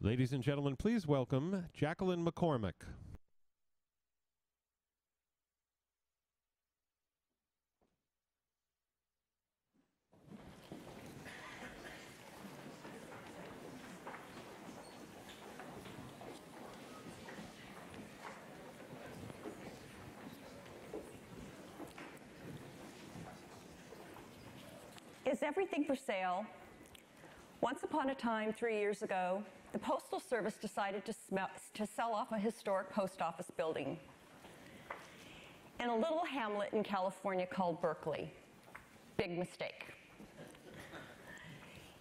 Ladies and gentlemen, please welcome Jacquelyn McCormick. Is everything for sale? Once upon a time, 3 years ago, the Postal Service decided to sell off a historic post office building in a little hamlet in California called Berkeley. Big mistake.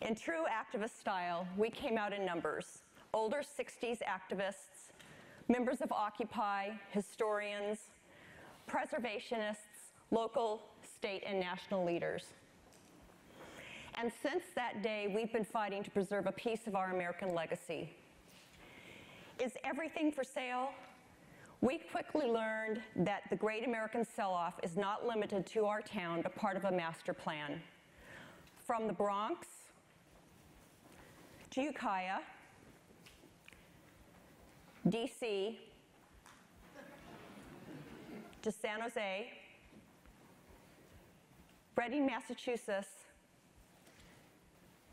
In true activist style, we came out in numbers. Older 60s activists, members of Occupy, historians, preservationists, local, state, and national leaders. And since that day, we've been fighting to preserve a piece of our American legacy. Is everything for sale? We quickly learned that the Great American Sell-Off is not limited to our town, but part of a master plan. From the Bronx to Ukiah, DC, to San Jose, Reading, Massachusetts,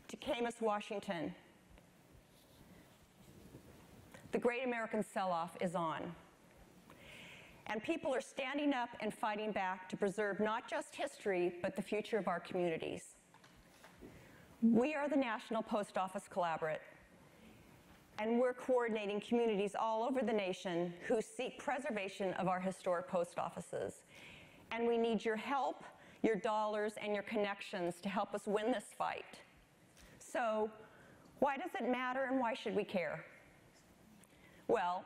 to Camas, Washington. The Great American Sell-Off is on. And people are standing up and fighting back to preserve not just history, but the future of our communities. We are the National Post Office Collaborate, and we're coordinating communities all over the nation who seek preservation of our historic post offices. And we need your help, your dollars, and your connections to help us win this fight. So, why does it matter and why should we care? Well,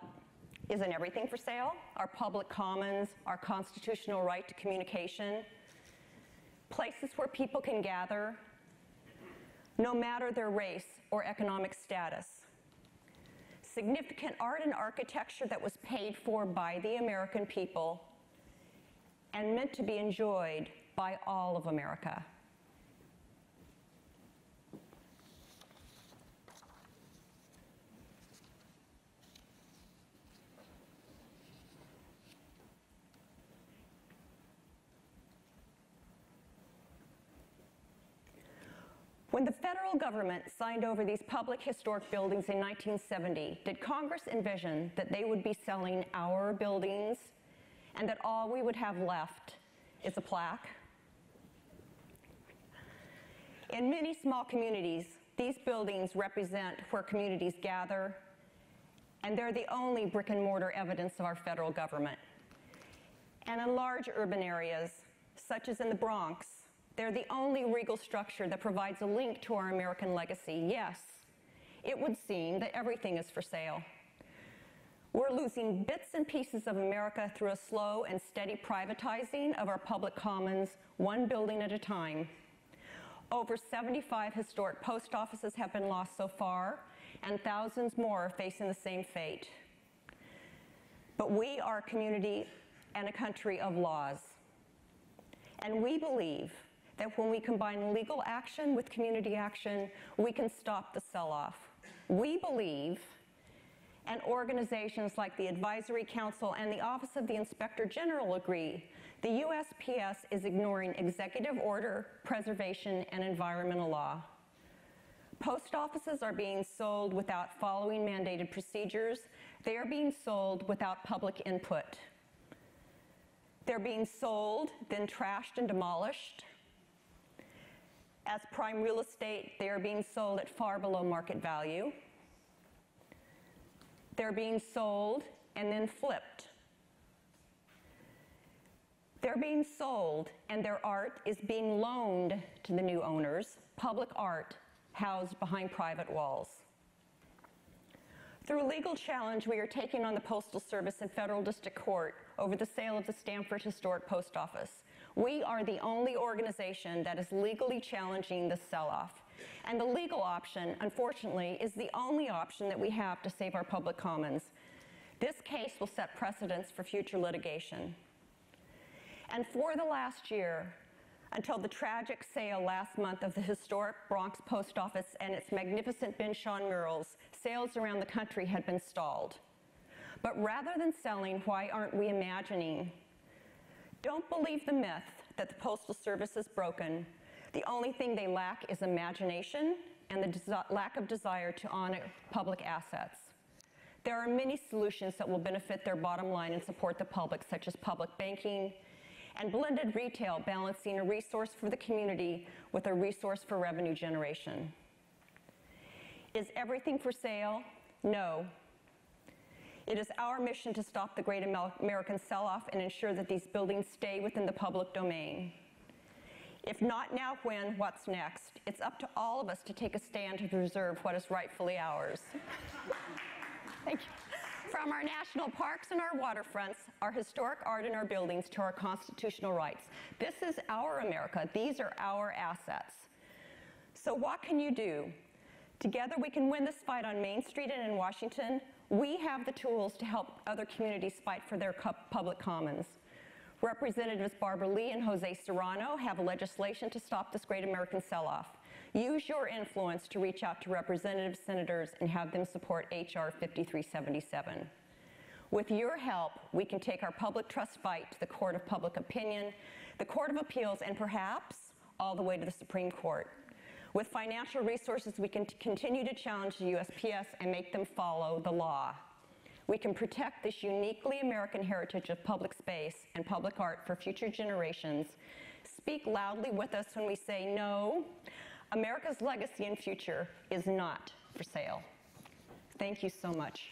isn't everything for sale? Our public commons, our constitutional right to communication, places where people can gather, no matter their race or economic status. Significant art and architecture that was paid for by the American people and meant to be enjoyed by all of America. When the federal government signed over these public historic buildings in 1970, did Congress envision that they would be selling our buildings and that all we would have left is a plaque? In many small communities, these buildings represent where communities gather, and they're the only brick and mortar evidence of our federal government. And in large urban areas, such as in the Bronx, they're the only regal structure that provides a link to our American legacy. Yes, it would seem that everything is for sale. We're losing bits and pieces of America through a slow and steady privatizing of our public commons, one building at a time. Over 75 historic post offices have been lost so far, and thousands more are facing the same fate. But we are a community and a country of laws. And we believe that when we combine legal action with community action, we can stop the sell-off. We believe, and organizations like the Advisory Council and the Office of the Inspector General agree, the USPS is ignoring executive order, preservation, and environmental law. Post offices are being sold without following mandated procedures. They are being sold without public input. They're being sold, then trashed and demolished. As prime real estate, they are being sold at far below market value. They're being sold and then flipped. They're being sold and their art is being loaned to the new owners, public art housed behind private walls. Through a legal challenge, we are taking on the Postal Service in federal district court over the sale of the Stamford Historic Post Office. We are the only organization that is legally challenging the sell-off. And the legal option, unfortunately, is the only option that we have to save our public commons. This case will set precedents for future litigation. And for the last year, until the tragic sale last month of the historic Bronx Post Office and its magnificent Ben Shahn murals, sales around the country had been stalled. But rather than selling, why aren't we imagining? Don't believe the myth that the Postal Service is broken. The only thing they lack is imagination and the lack of desire to honor public assets. There are many solutions that will benefit their bottom line and support the public, such as public banking and blended retail, balancing a resource for the community with a resource for revenue generation. Is everything for sale? No. It is our mission to stop the great American sell-off and ensure that these buildings stay within the public domain. If not now, when? What's next? It's up to all of us to take a stand to preserve what is rightfully ours. Thank you. From our national parks and our waterfronts, our historic art and our buildings, to our constitutional rights. This is our America. These are our assets. So what can you do? Together we can win this fight on Main Street and in Washington. We have the tools to help other communities fight for their public commons. Representatives Barbara Lee and Jose Serrano have legislation to stop this great American sell-off. Use your influence to reach out to representatives, senators, and have them support H.R. 5377. With your help, we can take our public trust fight to the Court of Public Opinion, the Court of Appeals, and perhaps all the way to the Supreme Court. With financial resources, we can continue to challenge the USPS and make them follow the law. We can protect this uniquely American heritage of public space and public art for future generations. Speak loudly with us when we say no. America's legacy and future is not for sale. Thank you so much.